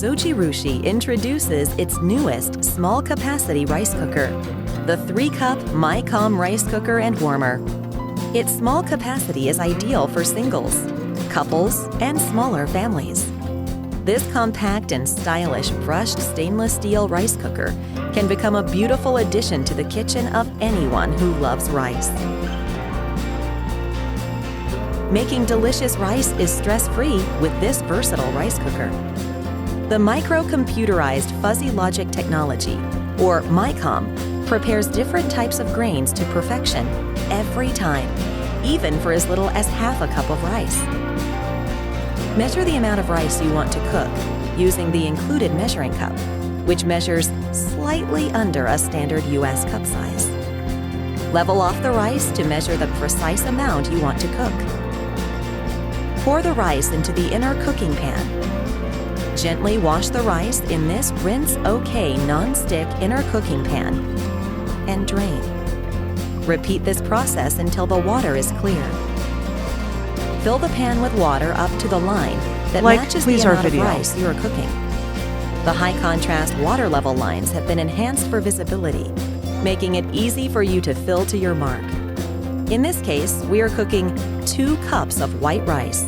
Zojirushi introduces its newest small-capacity rice cooker, the 3-cup MyCom rice cooker and warmer. Its small capacity is ideal for singles, couples, and smaller families. This compact and stylish brushed stainless steel rice cooker can become a beautiful addition to the kitchen of anyone who loves rice. Making delicious rice is stress-free with this versatile rice cooker. The micro-computerized fuzzy logic technology, or MyCom, prepares different types of grains to perfection every time, even for as little as half a cup of rice. Measure the amount of rice you want to cook using the included measuring cup, which measures slightly under a standard US cup size. Level off the rice to measure the precise amount you want to cook. Pour the rice into the inner cooking pan. Gently wash the rice in this rinse-okay non-stick inner cooking pan and drain. Repeat this process until the water is clear. Fill the pan with water up to the line that matches the amount of rice you are cooking. The high-contrast water level lines have been enhanced for visibility, making it easy for you to fill to your mark. In this case, we are cooking 2 cups of white rice.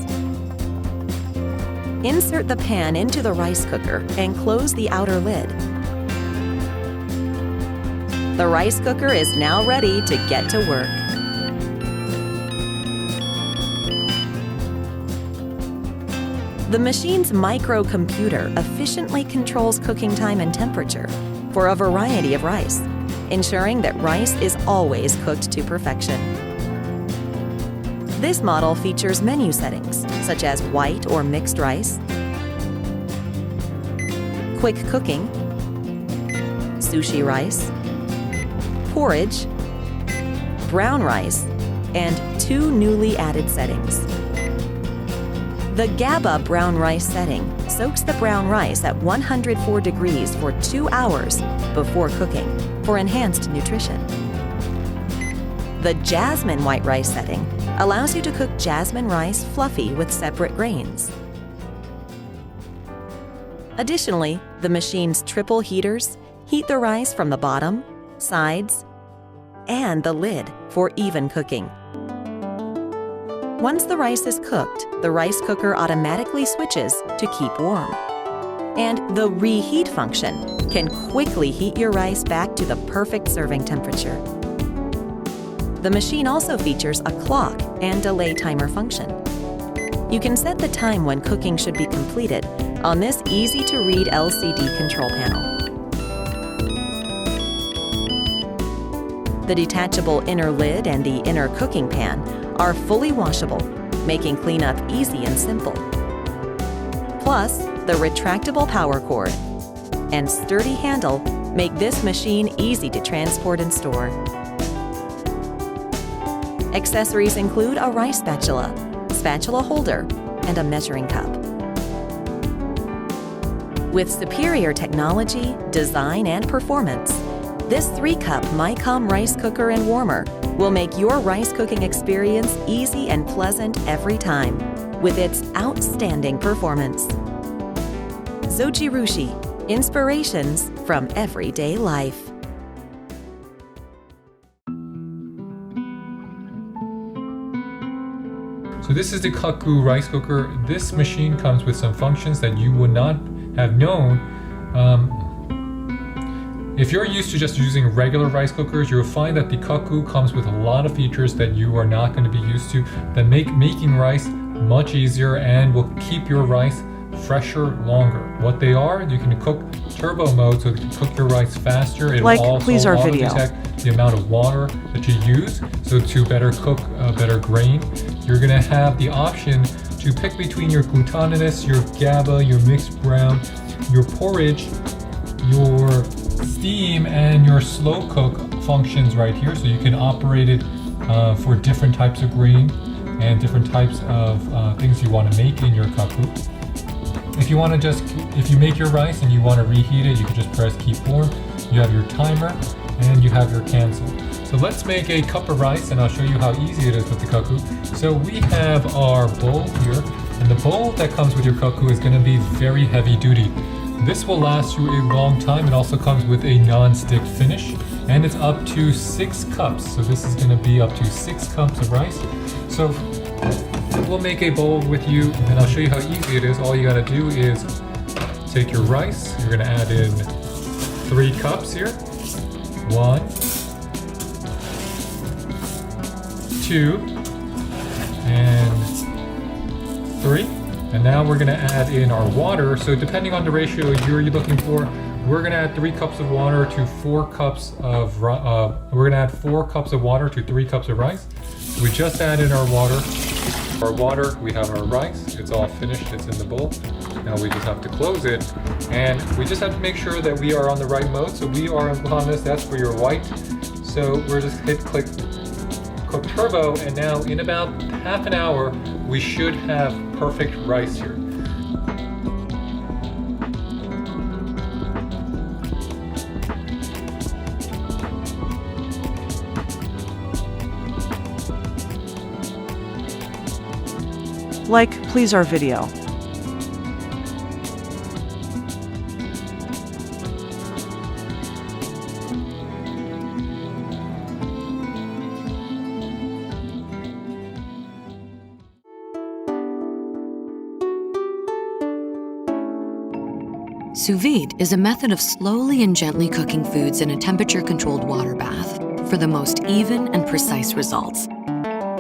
Insert the pan into the rice cooker and close the outer lid. The rice cooker is now ready to get to work. The machine's microcomputer efficiently controls cooking time and temperature for a variety of rice, ensuring that rice is always cooked to perfection. This model features menu settings, such as white or mixed rice, quick cooking, sushi rice, porridge, brown rice, and 2 newly added settings. The GABA brown rice setting soaks the brown rice at 104 degrees for 2 hours before cooking for enhanced nutrition. The jasmine white rice setting allows you to cook jasmine rice fluffy with separate grains. Additionally, the machine's triple heaters heat the rice from the bottom, sides, and the lid for even cooking. Once the rice is cooked, the rice cooker automatically switches to keep warm. And the reheat function can quickly heat your rice back to the perfect serving temperature. The machine also features a clock and delay timer function. You can set the time when cooking should be completed on this easy-to-read LCD control panel. The detachable inner lid and the inner cooking pan are fully washable, making cleanup easy and simple. Plus, the retractable power cord and sturdy handle make this machine easy to transport and store. Accessories include a rice spatula, spatula holder, and a measuring cup. With superior technology, design, and performance, this 3-cup MyCom rice cooker and warmer will make your rice cooking experience easy and pleasant every time with its outstanding performance. Zojirushi, inspirations from everyday life. So this is the Kaku rice cooker. This machine comes with some functions that you would not have known. If you're used to just using regular rice cookers, you'll find that the Kaku comes with a lot of features that you are not going to be used to that make making rice much easier and will keep your rice fresher longer. What they are, you can cook turbo mode, so you can cook your rice faster. It will also auto-detect the amount of water that you use, so to better cook better grain. You're going to have the option to pick between your glutinous, your GABA, your mixed brown, your porridge, your steam, and your slow cook functions right here. So you can operate it for different types of grain and different types of things you want to make in your kaku. If you make your rice and you want to reheat it, you can just press keep warm. You have your timer and you have your cancel. So let's make a cup of rice and I'll show you how easy it is with the kaku. So we have our bowl here, and the bowl that comes with your kaku is going to be very heavy duty. This will last you a long time. It also comes with a non-stick finish, and it's up to 6 cups. So this is going to be up to 6 cups of rice. So we'll make a bowl with you, and I'll show you how easy it is. All you got to do is take your rice. You're going to add in 3 cups here. 1, 2, and 3. And now we're going to add in our water. So depending on the ratio you're looking for, we're going to add 3 cups of water to 4 cups of we're going to add 4 cups of water to 3 cups of rice. We just added our water. We have our rice. It's all finished. It's in the bowl. Now we just have to close it, and we just have to make sure that we are on the right mode. So we are on this. That's for your white. So we're just click cook turbo, and now in about half an hour we should have perfect rice here. Like, please our video. Sous vide is a method of slowly and gently cooking foods in a temperature-controlled water bath for the most even and precise results.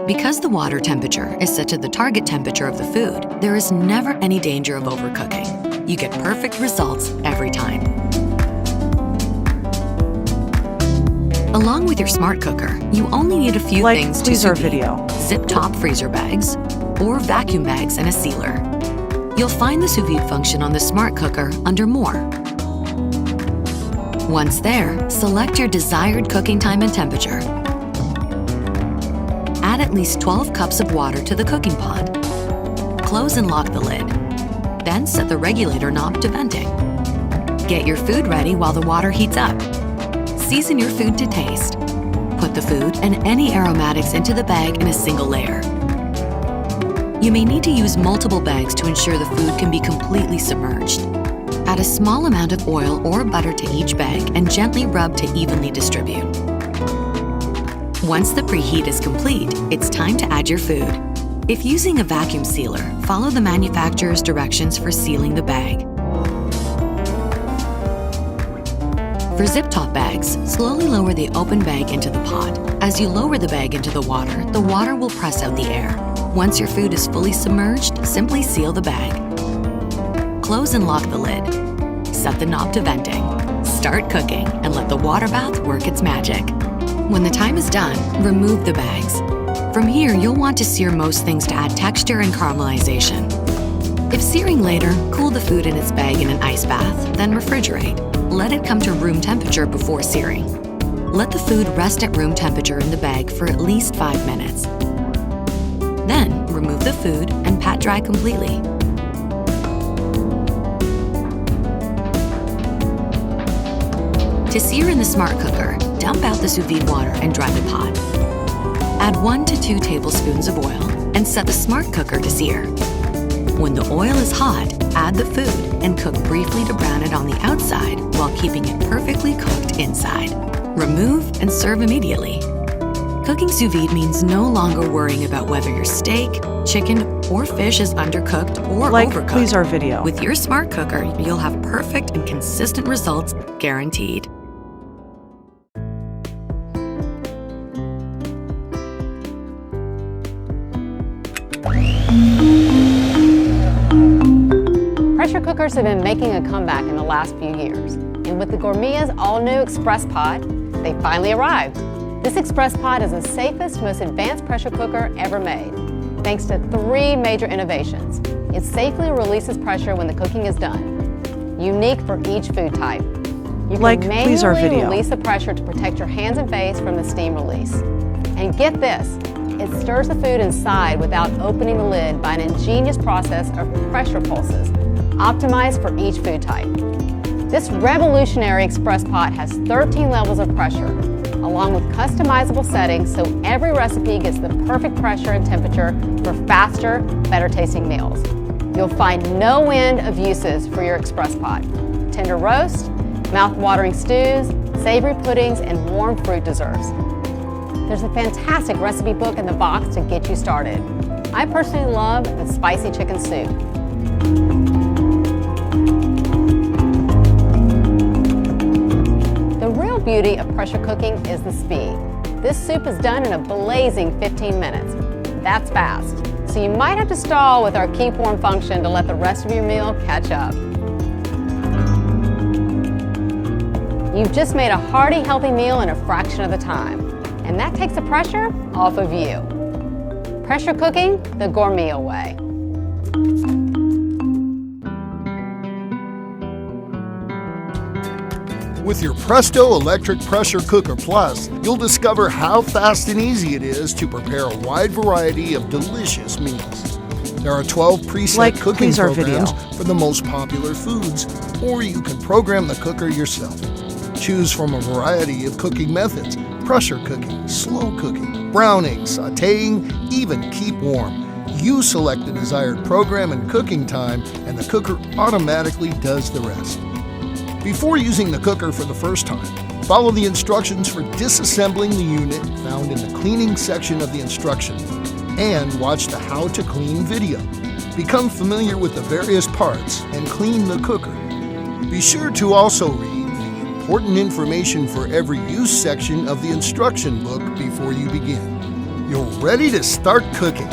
Because the water temperature is set to the target temperature of the food, there is never any danger of overcooking. You get perfect results every time. Along with your smart cooker, you only need a few Like, things to please our sous vide: video. zip-top freezer bags or vacuum bags and a sealer. You'll find the sous vide function on the smart cooker under More. Once there, select your desired cooking time and temperature. Add at least 12 cups of water to the cooking pot. Close and lock the lid. Then set the regulator knob to venting. Get your food ready while the water heats up. Season your food to taste. Put the food and any aromatics into the bag in a single layer. You may need to use multiple bags to ensure the food can be completely submerged. Add a small amount of oil or butter to each bag and gently rub to evenly distribute. Once the preheat is complete, it's time to add your food. If using a vacuum sealer, follow the manufacturer's directions for sealing the bag. For zip-top bags, slowly lower the open bag into the pot. As you lower the bag into the water will press out the air. Once your food is fully submerged, simply seal the bag. Close and lock the lid. Set the knob to venting. Start cooking and let the water bath work its magic. When the time is done, remove the bags. From here, you'll want to sear most things to add texture and caramelization. If searing later, cool the food in its bag in an ice bath, then refrigerate. Let it come to room temperature before searing. Let the food rest at room temperature in the bag for at least 5 minutes. Then, remove the food and pat dry completely. To sear in the smart cooker, dump out the sous vide water and dry the pot. Add 1 to 2 tablespoons of oil and set the smart cooker to sear. When the oil is hot, add the food and cook briefly to brown it on the outside while keeping it perfectly cooked inside. Remove and serve immediately. Cooking sous vide means no longer worrying about whether your steak, chicken, or fish is undercooked or Like, overcooked. please our video. With your smart cooker, you'll have perfect and consistent results guaranteed. Pressure cookers have been making a comeback in the last few years. And with the Gourmet's all-new Express Pot, they finally arrived. This Express Pot is the safest, most advanced pressure cooker ever made, thanks to 3 major innovations. It safely releases pressure when the cooking is done, unique for each food type. You Like, can please our manually video. release the pressure to protect your hands and face from the steam release. And get this, it stirs the food inside without opening the lid by an ingenious process of pressure pulses, optimized for each food type. This revolutionary Express Pot has 13 levels of pressure, along with customizable settings so every recipe gets the perfect pressure and temperature for faster, better tasting meals. You'll find no end of uses for your Express Pot. tender roast, mouth-watering stews, savory puddings, and warm fruit desserts. There's a fantastic recipe book in the box to get you started. I personally love the spicy chicken soup. The real beauty of pressure cooking is the speed. This soup is done in a blazing 15 minutes. That's fast. So you might have to stall with our keep warm function to let the rest of your meal catch up. You've just made a hearty, healthy meal in a fraction of the time, and that takes the pressure off of you. Pressure cooking the gourmet way. With your Presto Electric Pressure Cooker Plus, you'll discover how fast and easy it is to prepare a wide variety of delicious meals. There are 12 preset cooking please our programs video. for the most popular foods, or you can program the cooker yourself. Choose from a variety of cooking methods: pressure cooking, slow cooking, browning, sautéing, even keep warm. You select the desired program and cooking time, and the cooker automatically does the rest. Before using the cooker for the first time, follow the instructions for disassembling the unit found in the cleaning section of the instruction, and watch the How to Clean video. Become familiar with the various parts and clean the cooker. Be sure to also read the important information for every use section of the instruction book before you begin. You're ready to start cooking.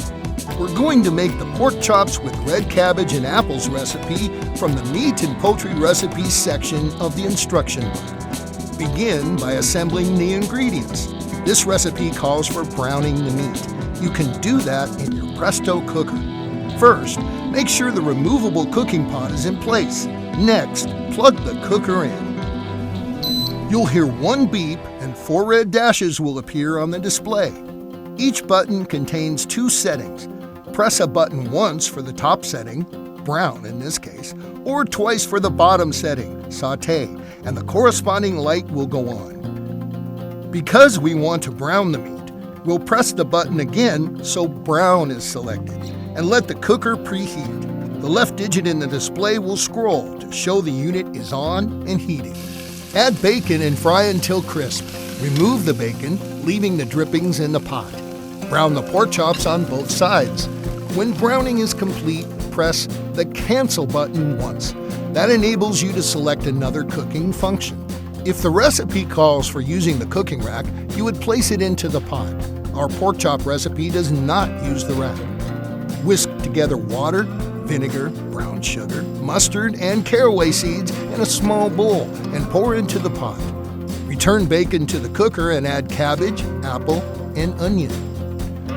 We're going to make the pork chops with red cabbage and apples recipe from the meat and poultry recipes section of the instruction book. Begin by assembling the ingredients. This recipe calls for browning the meat. You can do that in your Presto cooker. First, make sure the removable cooking pot is in place. Next, plug the cooker in. You'll hear one beep and 4 red dashes will appear on the display. Each button contains 2 settings. Press a button once for the top setting, brown in this case, or twice for the bottom setting, sauté, and the corresponding light will go on. Because we want to brown the meat, we'll press the button again so brown is selected, and let the cooker preheat. The left digit in the display will scroll to show the unit is on and heating. Add bacon and fry until crisp. Remove the bacon, leaving the drippings in the pot. Brown the pork chops on both sides. When browning is complete, press the Cancel button once. That enables you to select another cooking function. If the recipe calls for using the cooking rack, you would place it into the pot. Our pork chop recipe does not use the rack. Whisk together water, vinegar, brown sugar, mustard, and caraway seeds in a small bowl and pour into the pot. Return bacon to the cooker and add cabbage, apple, and onion.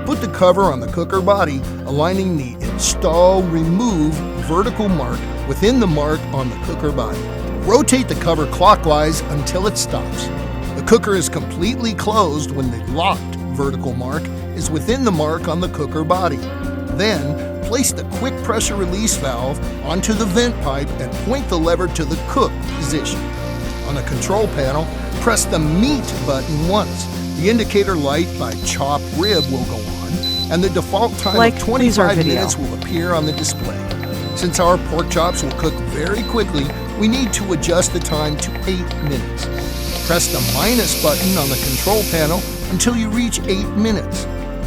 Put the cover on the cooker body, aligning the Install Remove vertical mark within the mark on the cooker body. Rotate the cover clockwise until it stops. The cooker is completely closed when the locked vertical mark is within the mark on the cooker body. Then, place the quick pressure release valve onto the vent pipe and point the lever to the cook position. On the control panel, press the Meat button once. The indicator light by chop rib will go on, and the default time of 25 minutes will appear on the display. Since our pork chops will cook very quickly, we need to adjust the time to 8 minutes. Press the minus button on the control panel until you reach 8 minutes.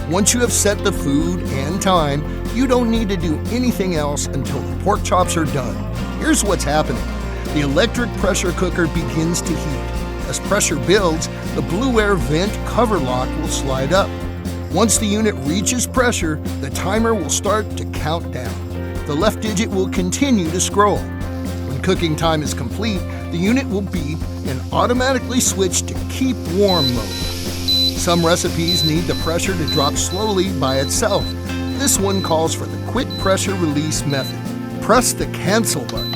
Once you have set the food and time, you don't need to do anything else until the pork chops are done. Here's what's happening. The electric pressure cooker begins to heat. As pressure builds, the blue air vent cover lock will slide up. Once the unit reaches pressure, the timer will start to count down. The left digit will continue to scroll. When cooking time is complete, the unit will beep and automatically switch to keep warm mode. Some recipes need the pressure to drop slowly by itself. This one calls for the quick pressure release method. Press the Cancel button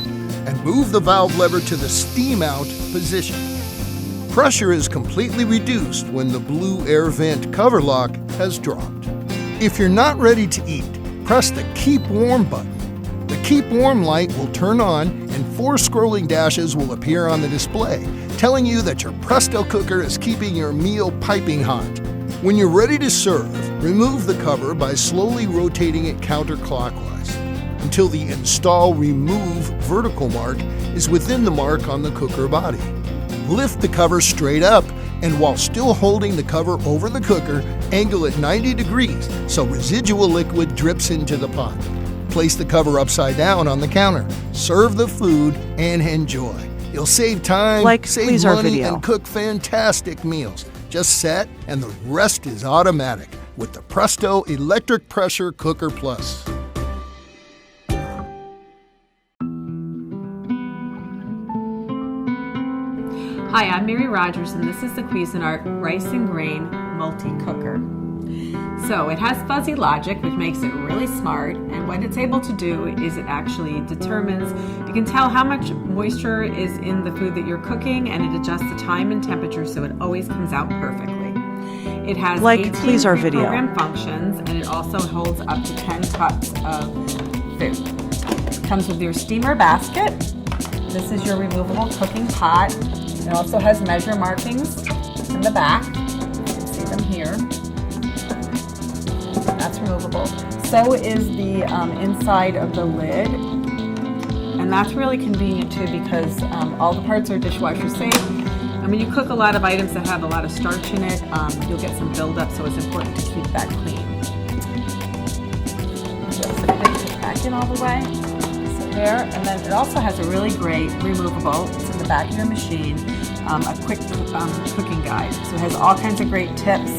and move the valve lever to the steam out position. Pressure is completely reduced when the blue air vent cover lock has dropped. If you're not ready to eat, press the Keep Warm button. The Keep Warm light will turn on and 4 scrolling dashes will appear on the display, telling you that your Presto cooker is keeping your meal piping hot. When you're ready to serve, remove the cover by slowly rotating it counterclockwise. until the Install Remove vertical mark is within the mark on the cooker body. Lift the cover straight up, and while still holding the cover over the cooker, angle it 90 degrees so residual liquid drips into the pot. Place the cover upside down on the counter. Serve the food and enjoy. You'll save time, save please our money, video. and cook fantastic meals. Just set, and the rest is automatic with the Presto Electric Pressure Cooker Plus. Hi, I'm Mary Rogers, and this is the Cuisinart Rice and Grain Multi-Cooker. So it has fuzzy logic, which makes it really smart, and what it's able to do is it actually determines, you can tell how much moisture is in the food that you're cooking, and it adjusts the time and temperature so it always comes out perfectly. It has 18 please our video. program functions, and it also holds up to 10 cups of food. It comes with your steamer basket. This is your removable cooking pot. It also has measure markings in the back. You can see them here. That's removable. So is the inside of the lid. And that's really convenient too because all the parts are dishwasher safe. And when you cook a lot of items that have a lot of starch in it, you'll get some buildup, so it's important to keep that clean. Just put it back in all the way. So there, and then it also has a really great removable, it's in the back of your machine, a quick cooking guide. So it has all kinds of great tips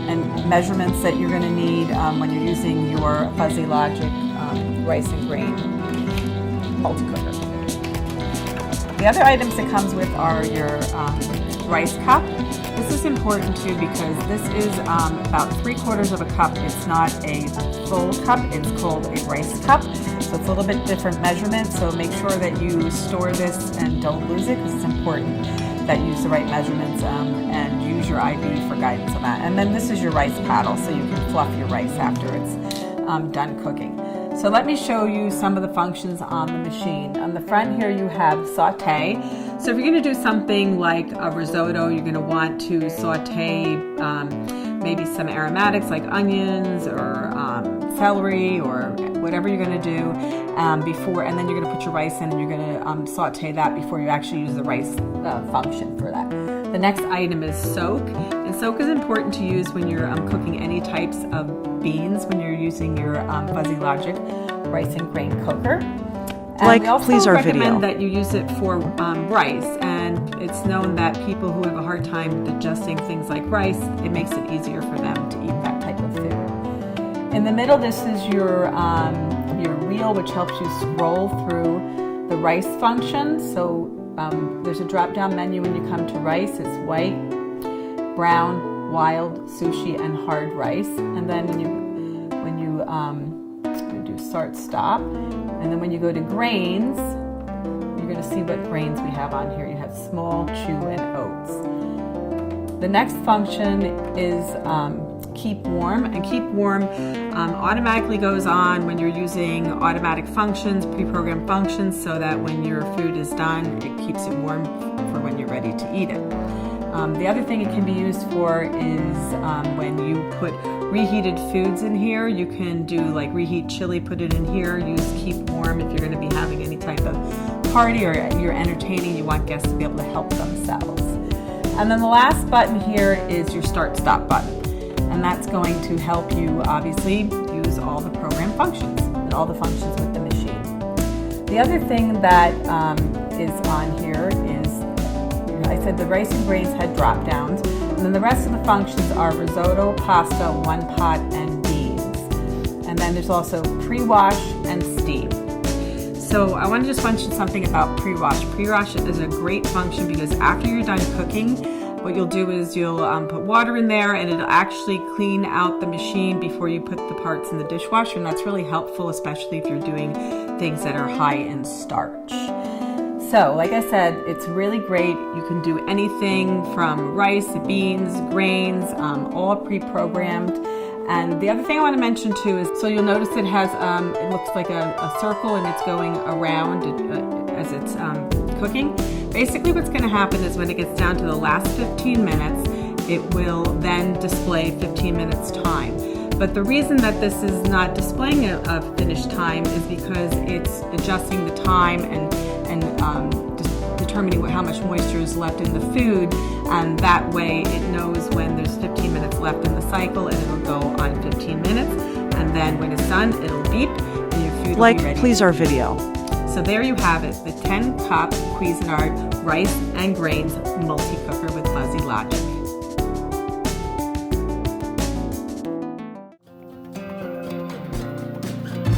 and measurements that you're going to need when you're using your Fuzzy Logic rice and grain multi-cooker. The other items it comes with are your rice cup. This is important too because this is about 3/4 of a cup. It's not a full cup, it's called a rice cup. So it's a little bit different measurement, so make sure that you store this and don't lose it because it's important that you use the right measurements and use your IB for guidance on that. And then this is your rice paddle, so you can fluff your rice after it's done cooking. So let me show you some of the functions on the machine. On the front here you have saute. So if you're going to do something like a risotto, you're going to want to saute maybe some aromatics like onions or celery or whatever you're going to do before, and then you're going to put your rice in and you're going to saute that before you actually use the rice function for that. The next item is soak, and soak is important to use when you're cooking any types of beans when you're using your Fuzzy Logic rice and grain cooker. And we also please our recommend video. that you use it for rice, and it's known that people who have a hard time digesting things like rice, it makes it easier for them to eat that type of food. In the middle, this is your wheel, which helps you scroll through the rice function. So there's a drop-down menu when you come to rice. It's white, brown, wild, sushi, and hard rice. And then when you do start, stop, and then when you go to grains, you're going to see what grains we have on here. You have small, chew, and oats. The next function is keep warm, and keep warm automatically goes on when you're using automatic functions, pre-programmed functions, so that when your food is done, it keeps it warm for when you're ready to eat it. The other thing it can be used for is when you put reheated foods in here. You can do like reheat chili, put it in here, use keep warm if you're going to be having any type of party or you're entertaining, you want guests to be able to help themselves. And then the last button here is your start stop button. And that's going to help you obviously use all the program functions and all the functions with the machine. The other thing that is on here is, I said the rice and grains had drop downs, and then the rest of the functions are risotto, pasta, one pot, and beans. And then there's also pre-wash and steam. So I want to just mention something about pre-wash. Pre-wash is a great function because after you're done cooking, what you'll do is you'll put water in there and it'll actually clean out the machine before you put the parts in the dishwasher, and that's really helpful, especially if you're doing things that are high in starch. So, like I said, it's really great. You can do anything from rice, beans, grains, all pre-programmed. And the other thing I want to mention too is, so you'll notice it has, it looks like a circle and it's going around as it's cooking. Basically what's going to happen is when it gets down to the last 15 minutes, it will then display 15 minutes time. But the reason that this is not displaying a finished time is because it's adjusting the time and determining how much moisture is left in the food, and that way it knows when there's 15 minutes left in the cycle, and it'll go on 15 minutes, and then when it's done, it'll beep, and your food will Like, be ready. please our video. So there you have it, the 10-cup Cuisinart rice and grains multi-cooker with Fuzzy Logic.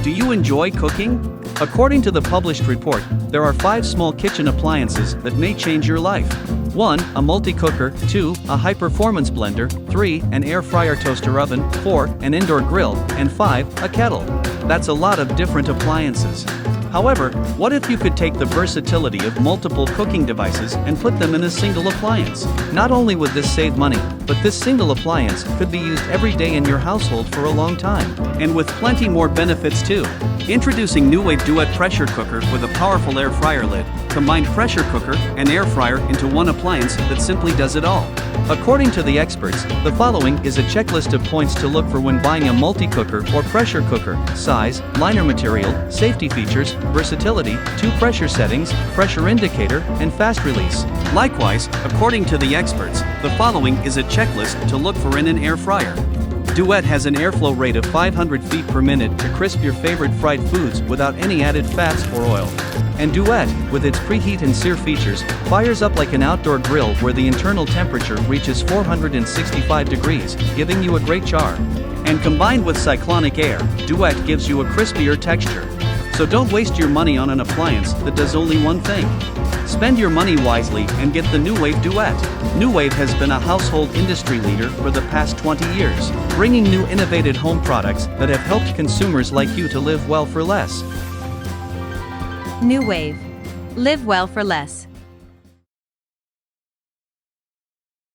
Do you enjoy cooking? According to the published report, there are 5 small kitchen appliances that may change your life. 1. A multi-cooker. 2. A high-performance blender. 3. An air fryer toaster oven. 4. An indoor grill. And 5. A kettle. That's a lot of different appliances. However, what if you could take the versatility of multiple cooking devices and put them in a single appliance? Not only would this save money, but this single appliance could be used every day in your household for a long time, and with plenty more benefits too. Introducing NuWave Duet Pressure Cooker with a powerful air fryer lid. Combine pressure cooker and air fryer into one appliance that simply does it all. According to the experts, the following is a checklist of points to look for when buying a multi-cooker or pressure cooker: size, liner material, safety features, versatility, 2 pressure settings, pressure indicator, and fast release. Likewise, according to the experts, the following is a checklist to look for in an air fryer. Duet has an airflow rate of 500 feet per minute to crisp your favorite fried foods without any added fats or oil. And Duet, with its preheat and sear features, fires up like an outdoor grill where the internal temperature reaches 465 degrees, giving you a great char. And combined with cyclonic air, Duet gives you a crispier texture. So don't waste your money on an appliance that does only one thing. Spend your money wisely and get the NuWave Duet. NuWave has been a household industry leader for the past 20 years, bringing new innovative home products that have helped consumers like you to live well for less. NuWave. Live well for less.